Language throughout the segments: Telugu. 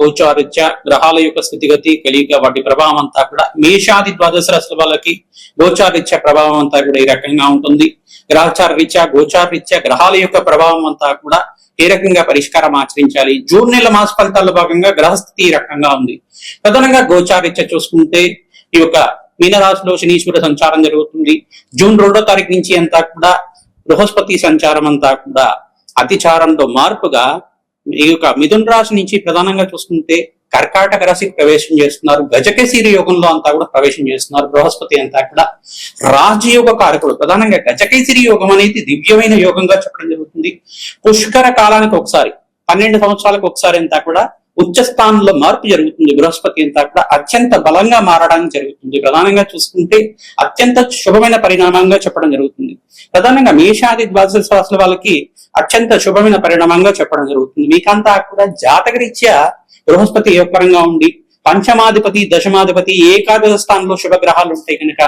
గోచారీత్యా గ్రహాల యొక్క స్థితిగతి కలిగిక వాటి ప్రభావం అంతా కూడా మేషాది ద్వాదశ రాశుల వాళ్ళకి గోచారీత్యా ప్రభావం అంతా కూడా ఈ రకంగా ఉంటుంది. గ్రహచార రీత్యా గోచార రీత్యా గ్రహాల యొక్క ప్రభావం అంతా కూడా ఏ రకంగా పరిష్కారం ఆచరించాలి. జూన్ నెల మాస ఫలితాల్లో భాగంగా గ్రహస్థితి ఈ రకంగా ఉంది. ప్రధానంగా గోచారీత్యా చూసుకుంటే ఈ యొక్క మీనరాశిలో శనీశ్వర సంచారం జరుగుతుంది. జూన్ 2వ తారీఖు నుంచి అంతా కూడా బృహస్పతి సంచారం అంతా కూడా అతిచారంలో మార్పుగా ఈ యొక్క మిథున రాశి నుంచి ప్రధానంగా చూసుకుంటే కర్కాటక రాశికి ప్రవేశం చేస్తున్నారు. గజకేసరి యోగంలో అంతా కూడా ప్రవేశం చేస్తున్నారు. బృహస్పతి అంతా కూడా రాజయోగ కారకుడు. ప్రధానంగా గజకేసరి యోగం అనేది దివ్యమైన యోగంగా చెప్పడం జరుగుతుంది. పుష్కర కాలానికి ఒకసారి 12 సంవత్సరాలకు ఒకసారి అంతా కూడా ఉచ్చ స్థానంలో మార్పు జరుగుతుంది. బృహస్పతి అంతా కూడా అత్యంత బలంగా మారడానికి జరుగుతుంది. ప్రధానంగా చూసుకుంటే అత్యంత శుభమైన పరిణామంగా చెప్పడం జరుగుతుంది. ప్రధానంగా మేషాది ద్వాదశ రాశుల వాళ్ళకి అత్యంత శుభమైన పరిణామంగా చెప్పడం జరుగుతుంది. మీకంతా కూడా జాతకరీత్యా బృహస్పతి ఏ పరంగా ఉండి పంచమాధిపతి దశమాధిపతి ఏకాదశ స్థానంలో శుభగ్రహాలు ఉంటాయి కనుక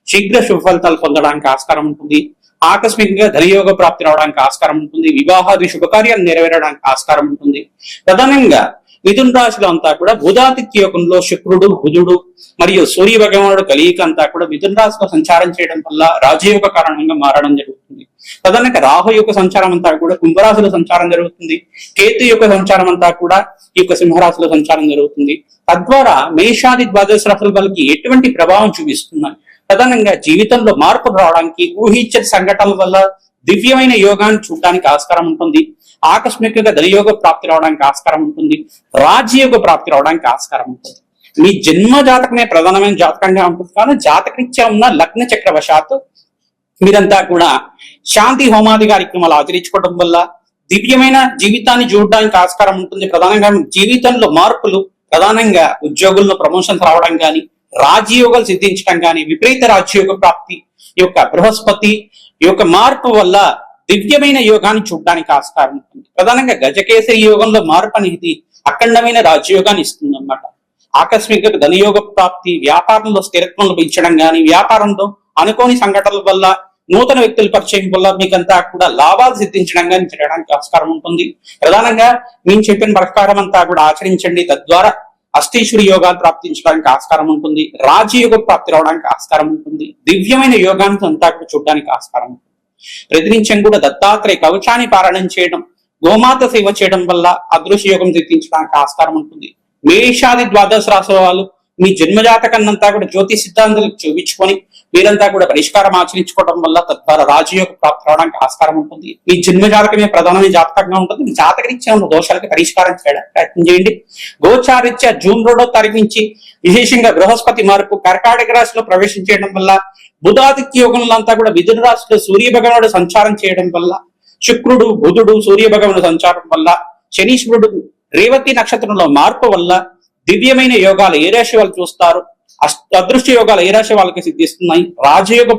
శీఘ్ర శుభ ఫలితాలు పొందడానికి ఆస్కారం ఉంటుంది. ఆకస్మికంగా ధనయోగ ప్రాప్తి రావడానికి ఆస్కారం ఉంటుంది. వివాహాది శుభకార్యాలు నెరవేరడానికి ఆస్కారం ఉంటుంది. ప్రధానంగా మిథున రాశిలో అంతా కూడా బుధాదిత్య యోగంలో శుక్రుడు బుధుడు మరియు సూర్య భగవానుడు కలియిక అంతా కూడా మిథున రాశిలో సంచారం చేయడం వల్ల రాజయోగ కారణంగా మారడం జరుగుతుంది. ప్రధానంగా రాహు యొక్క సంచారం అంతా కూడా కుంభరాశిలో సంచారం జరుగుతుంది. కేతు యొక్క సంచారం అంతా కూడా ఈ యొక్క సింహరాశిలో సంచారం జరుగుతుంది. తద్వారా మేషాది ద్వాదశ రాశుల వాళ్ళకి ఎటువంటి ప్రభావం చూపిస్తున్నాయి. ప్రధానంగా జీవితంలో మార్పు రావడానికి ఊహించని సంఘటనల వల్ల దివ్యమైన యోగాన్ని చూడడానికి ఆస్కారం ఉంటుంది. ఆకస్మికంగా ధనయోగ ప్రాప్తి రావడానికి ఆస్కారం ఉంటుంది. రాజ్యయోగ ప్రాప్తి రావడానికి ఆస్కారం ఉంటుంది. మీ జన్మ జాతకమే ప్రధానమైన జాతకంగా ఉంటుంది. కానీ జాతకరీత్యా ఉన్న లగ్న చక్రవశాత్తు మీరంతా కూడా శాంతి హోమాది కార్యక్రమాలు ఆచరించుకోవడం వల్ల దివ్యమైన జీవితాన్ని చూడడానికి ఆస్కారం ఉంటుంది. ప్రధానంగా జీవితంలో మార్పులు, ప్రధానంగా ఉద్యోగుల్లో ప్రమోషన్స్ రావడం కానీ, రాజ్యయోగాలు సిద్ధించడం కానీ, విపరీత రాజ్యయోగ ప్రాప్తి ఈ యొక్క బృహస్పతి ఈ యొక్క మార్పు వల్ల దివ్యమైన యోగాన్ని చూడడానికి ఆస్కారం ఉంటుంది. ప్రధానంగా గజకేసరి యోగంలో మార్పు అనేది అఖండమైన రాజ్యయోగాన్ని ఇస్తుంది అన్నమాట. ఆకస్మిక ధనయోగ ప్రాప్తి, వ్యాపారంలో స్థిరత్వం లభించడం కానీ, వ్యాపారంలో అనుకోని సంఘటనల వల్ల నూతన వ్యక్తుల పరిచయం వల్ల మీకంతా కూడా లాభాలు సిద్ధించడం కానీ చేయడానికి ఆస్కారం ఉంటుంది. ప్రధానంగా మేము చెప్పిన ప్రకారం అంతా కూడా ఆచరించండి. తద్వారా అష్టేశ్వరి యోగాలు ప్రాప్తించడానికి ఆస్కారం ఉంటుంది. రాజయోగ ప్రాప్తి రావడానికి ఆస్కారం ఉంటుంది. దివ్యమైన యోగాన్ని అంతా కూడా చూడడానికి ఆస్కారం ఉంటుంది. ప్రతినిత్యం కూడా దత్తాత్రేయ కవచాన్ని పారాయణం చేయడం, గోమాత సేవ చేయడం వల్ల అదృశ్య యోగం సిద్ధించడానికి ఆస్కారం ఉంటుంది. మేషాది ద్వాదశ రాశుల వాళ్ళు మీ జన్మజాతకాన్నంతా కూడా జ్యోతి సిద్ధాంతాలకు చూపించుకొని మీరంతా కూడా పరిష్కారం ఆచరించుకోవడం వల్ల తద్వారా రాజయోగ ప్రాప్తి రావడానికి ఆస్కారం ఉంటుంది. మీ జన్మజాతకమే ప్రధానమైన జాతకంగా ఉంటుంది. మీ జాతకరీత్యా ఉన్న దోషాలకు పరిష్కారం చేయడానికి ప్రయత్నం చేయండి. గోచారీత్యా జూన్ 2వ తారీఖు నుంచి విశేషంగా బృహస్పతి మార్పు కర్కాటక రాశిలో ప్రవేశం చేయడం వల్ల, బుధాదిత్య యోగంలో అంతా కూడా మిథున రాశిలో సూర్య భగవానుడు సంచారం చేయడం వల్ల, శుక్రుడు బుధుడు సూర్య భగవానుడు సంచారం వల్ల, శనీశ్వరుడు రేవతి నక్షత్రంలో మార్పు వల్ల దివ్యమైన యోగాలు ఏ రాశి వాళ్ళు చూస్తారు, అదృష్ట యోగాలు ఏ రాశి వాళ్ళకి సిద్ధిస్తున్నాయి, రాజయోగ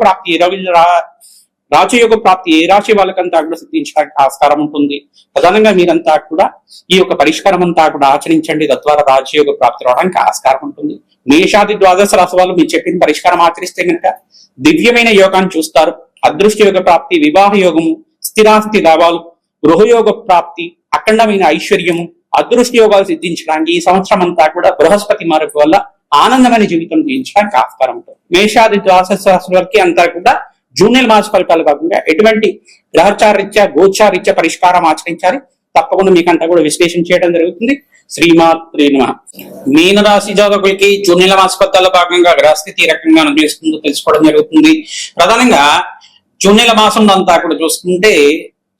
ప్రాప్తి ఏ రాశి వాళ్ళకంతా కూడా సిద్ధించడానికి ఆస్కారం ఉంటుంది. ప్రధానంగా మీరంతా కూడా ఈ యొక్క పరిష్కారం అంతా కూడా ఆచరించండి. తద్వారా రాజయోగ ప్రాప్తి రావడానికి ఆస్కారం ఉంటుంది. మేషాది ద్వాదశ రాశి వాళ్ళు మీరు చెప్పిన పరిష్కారం ఆచరిస్తే కనుక దివ్యమైన యోగాన్ని చూస్తారు. అదృష్ట యోగ ప్రాప్తి, వివాహ యోగము, స్థిరాస్తి లాభాలు, గృహయోగ ప్రాప్తి, అఖండమైన ఐశ్వర్యము, అదృష్ట యోగాలు సిద్ధించడానికి ఈ సంవత్సరం అంతా కూడా బృహస్పతి మార్పు వల్ల ఆనందమైన జీవితం జీవించడానికి ఆస్కారం ఉంటుంది. మేషాది ద్వాదశ రాశుల వరకు అంతా కూడా జూన్ నెల మాస ఫలితాలు కాకుండా ఎటువంటి గ్రహచారీత్యా గోచారీత్యా పరిష్కారం ఆచరించాలి. తప్పకుండా మీకంతా కూడా విశ్లేషణ చేయడం జరుగుతుంది. శ్రీమాత్రే నమః. మీనరాశి జాతకులకి జూన్ నెల మాస ఫలితాల భాగంగా గ్రహస్థితి రకంగా అనుభవిస్తుందో తెలుసుకోవడం జరుగుతుంది. ప్రధానంగా జూన్ నెల మాసంలో అంతా కూడా చూసుకుంటే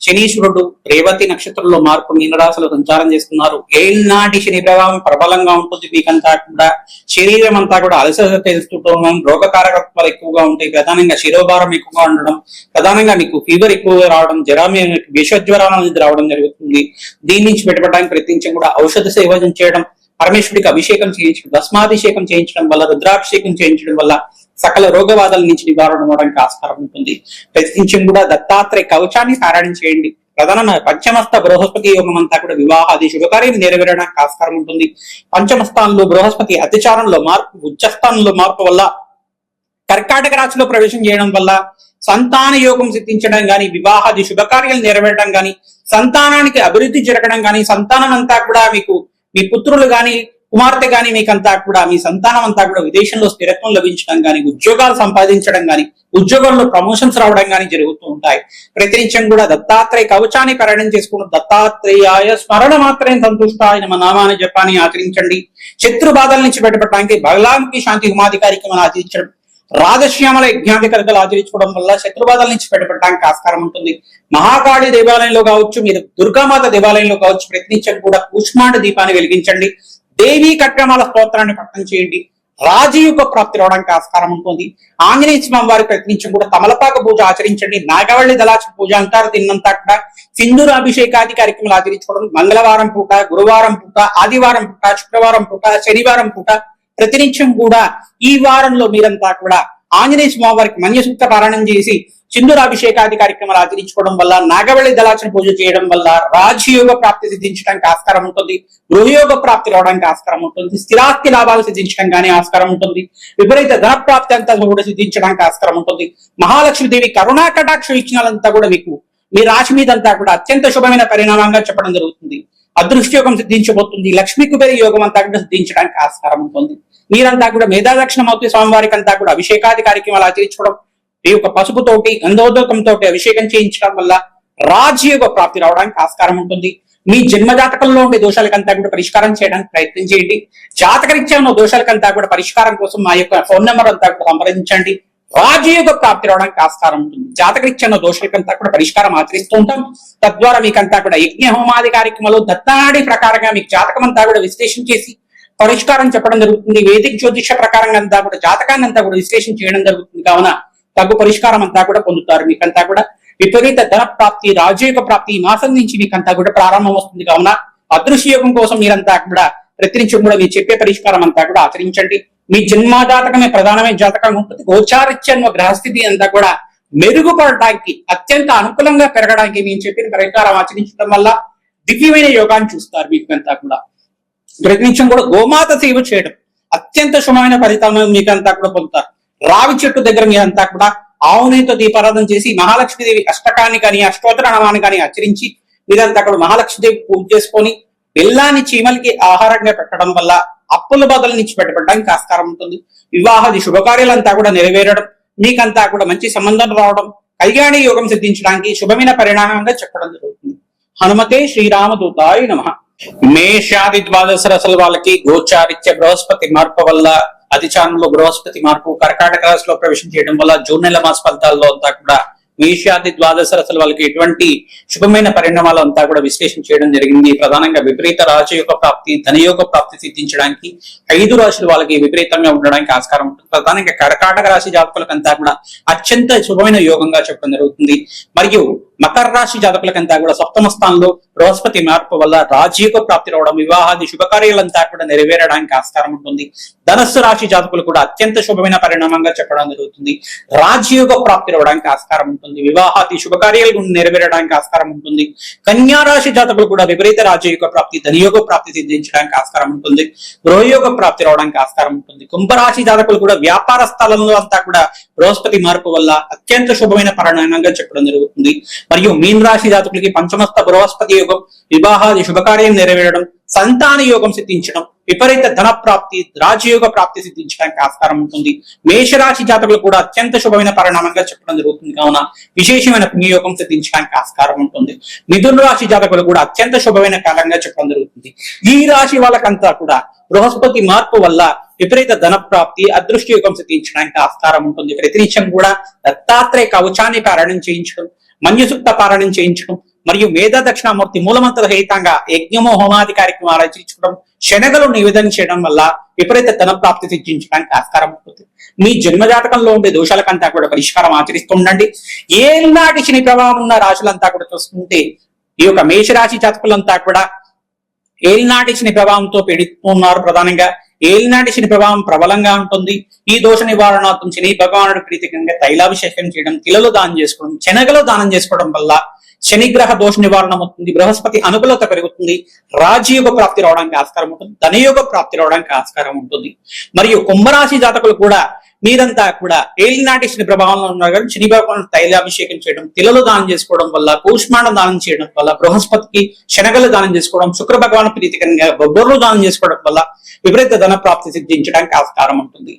శనీశ్వరుడు రేవతి నక్షత్రంలో మార్పు మీనరాశిలో సంచారం చేస్తున్నారు. ఏనాటి శని ప్రభావం ప్రబలంగా ఉంటుంది. మీకంతా కూడా శరీరం అంతా కూడా అలసట తెలుస్తుండడం, రోగకారకత్వాలు ఎక్కువగా ఉంటాయి. ప్రధానంగా శిరోభారం ఎక్కువగా ఉండడం, ప్రధానంగా మీకు ఫీవర్ ఎక్కువగా రావడం, విషజ్వరాల నుంచి రావడం జరుగుతుంది. దీని నుంచి బయటపడడానికి ప్రయత్నించడం కూడా ఔషధ సేవనం చేయడం, పరమేశ్వరుడికి అభిషేకం చేయించడం, భస్మాభిషేకం చేయించడం వల్ల, రుద్రాభిషేకం చేయించడం వల్ల సకల రోగవాదాల నుంచి నివారణ అవడానికి ఆస్కారం ఉంటుంది. ప్రతినిత్యం కూడా దత్తాత్రేయ కవచాన్ని పారాయణం చేయండి. ప్రధాన పంచమస్థ బృహస్పతి యోగం అంతా కూడా వివాహాది శుభకార్యం నెరవేరడానికి ఆస్కారం ఉంటుంది. పంచమస్థానంలో బృహస్పతి అతిచారంలో మార్పు, ఉచ్చస్థానంలో మార్పు వల్ల, కర్కాటక రాశిలో ప్రవేశం చేయడం వల్ల సంతాన యోగం సిద్ధించడం గాని, వివాహాది శుభకార్యాలు నెరవేరడం గాని, సంతానానికి అభివృద్ధి జరగడం గాని, సంతానం అంతా కూడా మీకు మీ పుత్రులు గాని కుమార్తె గాని మీకంతా కూడా మీ సంతానం అంతా కూడా విదేశంలో స్థిరత్వం లభించడం గాని, ఉద్యోగాలు సంపాదించడం గాని, ఉద్యోగంలో ప్రమోషన్స్ రావడం గాని జరుగుతూ ఉంటాయి. ప్రతినిత్యం కూడా దత్తాత్రేయ కవచాన్ని పారాయణం చేసుకుని దత్తాత్రేయాయ స్మరణ మాత్రమే సంతుష్టాయ నమ నామాన్ని జపాన్ని ఆచరించండి. శత్రు బాధల నుంచి బయటపడడానికి బగలాముఖి శాంతి హోమాది కార్యక్రమాలు ఆచరించడం, రాజశ్యామల యజ్ఞాధికారులు ఆచరించుకోవడం వల్ల శత్రుబాధల నుంచి బయటపడడానికి ఆస్కారం ఉంటుంది. మహాకాళి దేవాలయంలో కావచ్చు, మీరు దుర్గామాత దేవాలయంలో కావచ్చు, ప్రతినిత్యం కూడా కూష్మాండ దీపాన్ని వెలిగించండి. దేవీ కట్రమాల స్తోత్రాన్ని పఠనం చేయండి. రాజయుగ ప్రాప్తి రావడానికి ఆస్కారం ఉంటుంది. ఆంజనేయ స్వామి వారి ప్రతినిత్యం కూడా తమలపాక పూజ ఆచరించండి. నాగవల్లి దళాచ పూజ అంటారు. దీన్నంతా కూడా సింధూరాభిషేకాది కార్యక్రమాలు ఆచరించుకోవడం, మంగళవారం పూట, గురువారం పూట, ఆదివారం పూట, శుక్రవారం పూట, శనివారం పూట ప్రతినిత్యం కూడా ఈ వారంలో మీరంతా కూడా ఆంజనేయ స్వామి వారికి మన్యసూక్త పారాయణం చేసి సింధూరాభిషేకాది కార్యక్రమాలు ఆచరించుకోవడం వల్ల, నాగవల్లి దళాచన పూజ చేయడం వల్ల రాజయోగ ప్రాప్తి సిద్ధించడానికి ఆస్కారం ఉంటుంది. గృహయోగ ప్రాప్తి రావడానికి ఆస్కారం ఉంటుంది. స్థిరాస్తి లాభాలు సిద్ధించడం కానీ ఆస్కారం ఉంటుంది. విపరీత ధన ప్రాప్తి అంతా కూడా సిద్ధించడానికి ఆస్కారం ఉంటుంది. మహాలక్ష్మీదేవి కరుణా కటాక్ష వీక్షణాలంతా కూడా మీకు మీ రాశి మీదంతా కూడా అత్యంత శుభమైన పరిణామంగా చెప్పడం జరుగుతుంది. అదృష్ట యోగం సిద్ధించబోతుంది. లక్ష్మీ కుబేర యోగం అంతా కూడా సిద్ధించడానికి ఆస్కారం ఉంటుంది. మీరంతా కూడా మేధాదక్షిణమూర్తి స్వామివారికి అంతా కూడా అభిషేకాది కార్యక్రమాలు ఆచరించుకోవడం, ఈ యొక్క పసుపుతోటి గంధోదకంతో అభిషేకం చేయించడం వల్ల రాజయోగ ప్రాప్తి రావడానికి ఆస్కారం ఉంటుంది. మీ జన్మజాతకంలో ఉండే దోషాలకంతా కూడా పరిష్కారం చేయడానికి ప్రయత్నం చేయండి. జాతకరీత్యా ఉన్న దోషాలకంతా కూడా పరిష్కారం కోసం మా యొక్క ఫోన్ నెంబర్ అంతా కూడా సంప్రదించండి. రాజయోగ ప్రాప్తి రావడానికి ఆస్కారం ఉంటుంది. జాతకరీత్యా ఉన్న దోషాలకంతా కూడా పరిష్కారం ఆచరిస్తూ ఉంటాం. తద్వారా మీకంతా కూడా యజ్ఞ హోమాది కార్యక్రమాలు దత్తానాడి ప్రకారంగా మీకు జాతకం అంతా కూడా విశ్లేషణ చేసి పరిష్కారం చెప్పడం జరుగుతుంది. వేదిక జ్యోతిష ప్రకారంగా అంతా కూడా జాతకాన్ని అంతా కూడా విశ్లేషణ చేయడం జరుగుతుంది. కావున తగ్గు పరిష్కారం అంతా కూడా పొందుతారు. మీకంతా కూడా విపరీత ధన ప్రాప్తి, రాజయోగ ప్రాప్తి ఈ మాసం నుంచి మీకంతా కూడా ప్రారంభం వస్తుంది. కావున అదృశ్య యోగం కోసం మీరంతా కూడా ప్రతినిత్యం కూడా మీరు చెప్పే పరిష్కారం అంతా కూడా ఆచరించండి. మీ జన్మజాతకమే ప్రధానమైన జాతకంగా ఉంటుంది. గోచారిత్య గ్రహస్థితి అంతా కూడా మెరుగుపడటానికి, అత్యంత అనుకూలంగా పెరగడానికి మేము చెప్పిన పరిష్కారం ఆచరించడం వల్ల దివ్యమైన యోగాన్ని చూస్తారు. మీకంతా కూడా ప్రతినిత్యం కూడా గోమాత సేవ చేయడం అత్యంత శుభమైన ఫలితం మీకంతా కూడా పొందుతారు. రావి చెట్టు దగ్గర మీరంతా కూడా ఆవునేతో దీపారాధన చేసి మహాలక్ష్మీదేవి అష్టకాన్ని కానీ అష్టోత్తర నామాన్ని కానీ ఆచరించి మీరంతా అక్కడ మహాలక్ష్మీదేవి పూజ చేసుకొని బెల్లాన్ని చీమలకి ఆహారంగా పెట్టడం వల్ల అప్పుల బాధల నుంచి బయటపడడానికి ఆస్కారం ఉంటుంది. వివాహాది శుభకార్యాలంతా కూడా నెరవేరడం, మీకంతా కూడా మంచి సంబంధం రావడం, కళ్యాణ యోగం సిద్ధించడానికి శుభమైన పరిణామంగా చెప్పడం జరుగుతుంది. హనుమతే శ్రీరామదూతాయ నమః. మేషాది ద్వాదశ రాశుల వాళ్ళకి గోచారిత్య బృహస్పతి మార్పు వల్ల, అధిచారంలో బృహస్పతి మార్పు కర్కాటక రాశిలో ప్రవేశం చేయడం వల్ల జూన్ నెల మాస ఫలితాల్లో అంతా కూడా మేషాది ద్వాదశ రాశుల వాళ్ళకి ఎటువంటి శుభమైన పరిణామాలు అంతా కూడా విశ్లేషణ చేయడం జరిగింది. ప్రధానంగా విపరీత రాజయోగ ప్రాప్తి, ధనయోగ ప్రాప్తి సిద్ధించడానికి 5 రాశులు వాళ్ళకి విపరీతంగా ఉండడానికి ఆస్కారం ఉంటుంది. ప్రధానంగా కర్కాటక రాశి జాతకులకంతా కూడా అత్యంత శుభమైన యోగంగా చెప్పడం జరుగుతుంది. మరియు మకర రాశి జాతకులకంతా కూడా సప్తమ స్థానంలో బృహస్పతి మార్పు వల్ల రాజయోగ ప్రాప్తి రావడం, వివాహాది శుభకార్యాలంతా కూడా నెరవేరడానికి ఆస్కారం ఉంటుంది. ధనస్సు రాశి జాతకులు కూడా అత్యంత శుభమైన పరిణామంగా చెప్పడం జరుగుతుంది. రాజయోగ ప్రాప్తి రావడానికి ఆస్కారం ఉంటుంది. వివాహాది శుభకార్యాలు నెరవేరడానికి ఆస్కారం ఉంటుంది. కన్యా రాశి జాతకులు కూడా విపరీత రాజయోగ ప్రాప్తి, ధనయోగ ప్రాప్తి సిద్ధించడానికి ఆస్కారం ఉంటుంది. గృహయోగ ప్రాప్తి రావడానికి ఆస్కారం ఉంటుంది. కుంభరాశి జాతకులు కూడా వ్యాపార స్థలంలో అంతా కూడా బృహస్పతి మార్పు వల్ల అత్యంత శుభమైన పరిణామంగా చెప్పడం జరుగుతుంది. మరియు మీన రాశి జాతకులకి పంచమస్థ బృహస్పతి యోగం, వివాహాది శుభకార్యం నెరవేరడం, సంతాన యోగం సిద్ధించడం, విపరీత ధన ప్రాప్తి, రాజయోగ ప్రాప్తి సిద్ధించడానికి ఆస్కారం ఉంటుంది. మేషరాశి జాతకులు కూడా అత్యంత శుభమైన పరిణామంగా చెప్పడం జరుగుతుంది. కావున విశేషమైన పుణ్యయోగం సిద్ధించడానికి ఆస్కారం ఉంటుంది. మిథున రాశి జాతకులు కూడా అత్యంత శుభమైన కాలంగా చెప్పడం జరుగుతుంది. ఈ రాశి వాళ్ళకంతా కూడా బృహస్పతి మార్పు వల్ల విపరీత ధన ప్రాప్తి, అదృష్ట యోగం సిద్ధించడానికి ఆస్కారం ఉంటుంది. ప్రతినిత్యం కూడా దత్తాత్రేయ కవచాన్ని పారాయణం చేయించడం, మన్యసూక్త పారాయణం చేయించడం, మరియు మేధా దక్షిణామూర్తి మూలమంత్ర రహితంగా యజ్ఞమో హోమాది కార్యక్రమాలు ఆచరించడం, శనగలు నివేదన చేయడం వల్ల విపరీత ధన ప్రాప్తి సిద్ధించడానికి ఆస్కారం ఉంటుంది. మీ జన్మజాతకంలో ఉండే దోషాలకంతా కూడా పరిష్కారం ఆచరిస్తూ ఉండండి. ఏనాటి శని ప్రభావం ఉన్న రాశులంతా కూడా చూసుకుంటే ఈ యొక్క మేషరాశి జాతకులంతా కూడా ఏలినాటి శని ప్రభావంతో పీడిస్తున్నారు. ప్రధానంగా ఏలినాటి శని ప్రభావం ప్రబలంగా ఉంటుంది. ఈ దోష నివారణార్థం శని భగవానుడు ప్రీతికంగా తైలాభిషేకం చేయడం, తిలలు దానం చేసుకోవడం, శనగలు దానం చేసుకోవడం వల్ల శనిగ్రహ దోష నివారణ అవుతుంది. బృహస్పతి అనుకూలత పెరుగుతుంది. రాజయోగ ప్రాప్తి రావడానికి ఆస్కారం ఉంటుంది. ధనయోగ ప్రాప్తి రావడానికి ఆస్కారం ఉంటుంది. మరియు కుంభరాశి జాతకులు కూడా మీరంతా కూడా ఏలినాటి శని ప్రభావంలో ఉన్నారు కానీ శని భగవాన్ తైలాభిషేకం చేయడం, తిలలు దానం చేసుకోవడం వల్ల, కూష్మాండం దానం చేయడం వల్ల, బృహస్పతికి శనగలు దానం చేసుకోవడం, శుక్ర భగవాన్ ప్రీతికరంగా బొబ్బర్లు దానం చేసుకోవడం వల్ల విపరీత ధన ప్రాప్తి సిద్ధించడానికి ఆస్కారం ఉంటుంది.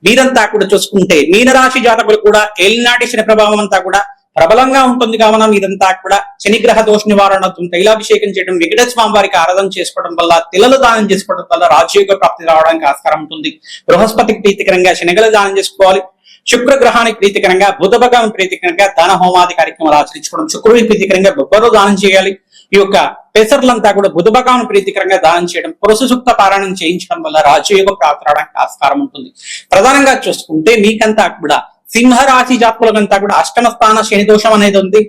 మీరంతా కూడా చూసుకుంటే మీనరాశి జాతకులు కూడా ఏలినాటి శని ప్రభావం అంతా కూడా ప్రబలంగా ఉంటుంది కావున మీరంతా కూడా శనిగ్రహ దోష నివారణతో తైలాభిషేకం చేయడం, వెంకటేశ్వర స్వామి వారికి ఆరాధన చేసుకోవడం వల్ల, తిలలు దానం చేసుకోవడం వల్ల రాజయోగ ప్రాప్తి రావడానికి ఆస్కారం ఉంటుంది. బృహస్పతికి ప్రీతికరంగా శనగలు దానం చేసుకోవాలి. శుక్ర గ్రహానికి ప్రీతికరంగా, బుధ భగవాన్ ప్రీతికరంగా దాన హోమాది కార్యక్రమాలు ఆచరించుకోవడం, శుక్రుడికి ప్రీతికరంగా బొబ్బరు దానం చేయాలి. ఈ యొక్క పెసర్లంతా కూడా బుధ భగవాన్ ప్రీతికరంగా దానం చేయడం, పురుష సూక్త పారాయణం చేయించడం వల్ల రాజయోగ ప్రాప్తి రావడానికి ఆస్కారం ఉంటుంది. ప్రధానంగా చూసుకుంటే మీకంతా కూడా సింహరాశి జాతకులంతా కూడా అష్టమ స్థాన శని దోషం అనేది ఉంది.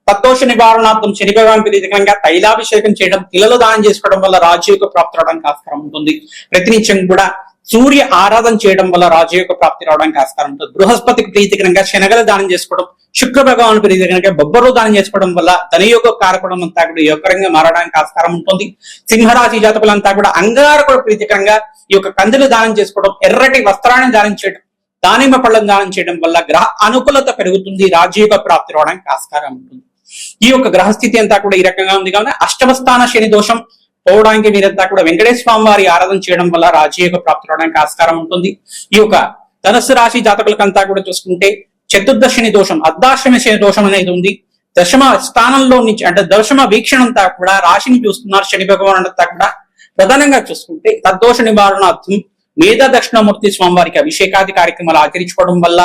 తద్దోష నివారణార్థం శని భగవాన్ ప్రీతికరంగా తైలాభిషేకం చేయడం, తిలలు దానం చేసుకోవడం వల్ల రాజయోగ ప్రాప్తి రావడానికి ఆస్కారం ఉంటుంది. ప్రతినిత్యం కూడా సూర్య ఆరాధన చేయడం వల్ల రాజయోగ ప్రాప్తి రావడానికి ఆస్కారం ఉంటుంది. బృహస్పతికి ప్రీతికరంగా శనగలు దానం చేసుకోవడం, శుక్ర భగవాన్ ప్రీతికరంగా బొబ్బరు దానం చేసుకోవడం వల్ల ధనయోగ కారకుడం అంతా కూడా యోగకరంగా మారడానికి ఆస్కారం ఉంటుంది. సింహరాశి జాతకులంతా కూడా అంగారకుడు ప్రీతికరంగా ఈ యొక్క కందులు దానం చేసుకోవడం, ఎర్రటి వస్త్రాన్ని దానం చేయడం, దానిమ్మ పళ్ళం దానం చేయడం వల్ల గ్రహ అనుకూలత పెరుగుతుంది, రాజయోగ ప్రాప్తి రావడానికి ఆస్కారం ఉంటుంది. ఈ యొక్క గ్రహస్థితి అంతా కూడా ఈ రకంగా ఉంది కావున అష్టమ స్థాన శని దోషం పోవడానికి మీరంతా కూడా వెంకటేశ్వర స్వామి వారి ఆరాధన చేయడం వల్ల రాజయోగ ప్రాప్తి రావడానికి ఆస్కారం ఉంటుంది. ఈ యొక్క ధనుస్సు రాశి జాతకులకంతా కూడా చూసుకుంటే చతుర్దశ శని దోషం, అర్ధాశ్రమ శని దోషం అనేది ఉంది. దశమ స్థానంలో నుంచి అంటే దశమ వీక్షణ అంతా కూడా రాశిని చూస్తున్నారు శని భగవాన్ అంతా కూడా. ప్రధానంగా చూసుకుంటే తద్దోష నివారణార్థం మేధా దక్షిణామూర్తి స్వామివారికి అభిషేకాది కార్యక్రమాలు ఆచరించుకోవడం వల్ల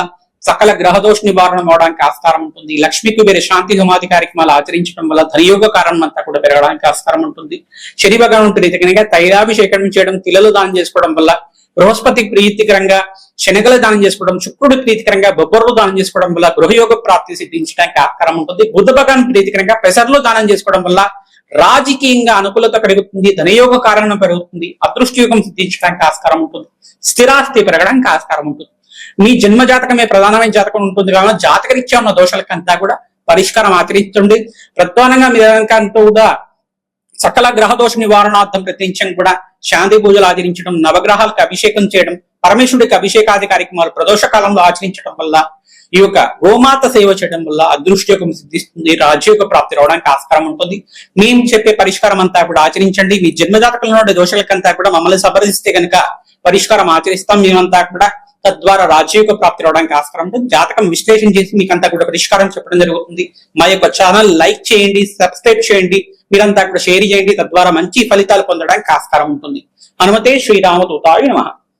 సకల గ్రహదోష నివారణ అవడానికి ఆస్కారం ఉంటుంది. లక్ష్మీ కుబేర శాంతి హోమాది కార్యక్రమాలు ఆచరించడం వల్ల ధనయోగ కారణం అంతా కూడా పెరగడానికి ఆస్కారం ఉంటుంది. శని భగవాన్ ప్రీతికరంగా తైలాభిషేకం చేయడం, తిలలు దానం చేసుకోవడం వల్ల, బృహస్పతి ప్రీతికరంగా శనగలు దానం చేసుకోవడం, శుక్రుడి ప్రీతికరంగా బొబ్బర్లు దానం చేసుకోవడం వల్ల గృహయోగ ప్రాప్తి సిద్ధించడానికి ఆస్కారం ఉంటుంది. బుధ భగవాన్ ప్రీతికరంగా పెసర్లు దానం చేసుకోవడం వల్ల రాజకీయంగా అనుకూలత పెరుగుతుంది, ధనయోగ కారణం పెరుగుతుంది, అదృష్టయోగం సిద్ధించడానికి ఆస్కారం ఉంటుంది, స్థిరాస్తి పెరగడానికి ఆస్కారం ఉంటుంది. మీ జన్మ జాతకమే ప్రధానమైన జాతకం ఉంటుంది కావున జాతకరీత్యా ఉన్న దోషాలకంతా కూడా పరిష్కారం ఆచరిస్తుంది. ప్రధానంగా మీరంతా కూడా సకల గ్రహ దోష నివారణార్థం ప్రత్యేకం కూడా శాంతి పూజలు ఆచరించడం, నవగ్రహాలకు అభిషేకం చేయడం, పరమేశ్వరుడికి అభిషేకాది కార్యక్రమాలు ప్రదోష కాలంలో ఆచరించడం వల్ల, ఈ యొక్క గోమాత సేవ చేయడం వల్ల అదృష్టయోగం సిద్ధిస్తుంది, రాజయోగ ప్రాప్తి రావడానికి ఆస్కారం ఉంటుంది. మేము చెప్పే పరిష్కారం అంతా కూడా ఆచరించండి. మీ జన్మజాతకంలో ఉండే దోషాలకంతా కూడా మమ్మల్ని సంప్రదిస్తే కనుక పరిష్కారం ఆచరిస్తాం మేమంతా కూడా. తద్వారా రాజయోగ ప్రాప్తి రావడానికి ఆస్కారం ఉంటుంది. జాతకం విశ్లేషణ చేసి మీకంతా కూడా పరిష్కారం చెప్పడం జరుగుతుంది. మా యొక్క ఛానల్ లైక్ చేయండి, సబ్స్క్రైబ్ చేయండి, మీరంతా కూడా షేర్ చేయండి. తద్వారా మంచి ఫలితాలు పొందడానికి ఆస్కారం ఉంటుంది. హనుమతే శ్రీరామదూతాయ నమః.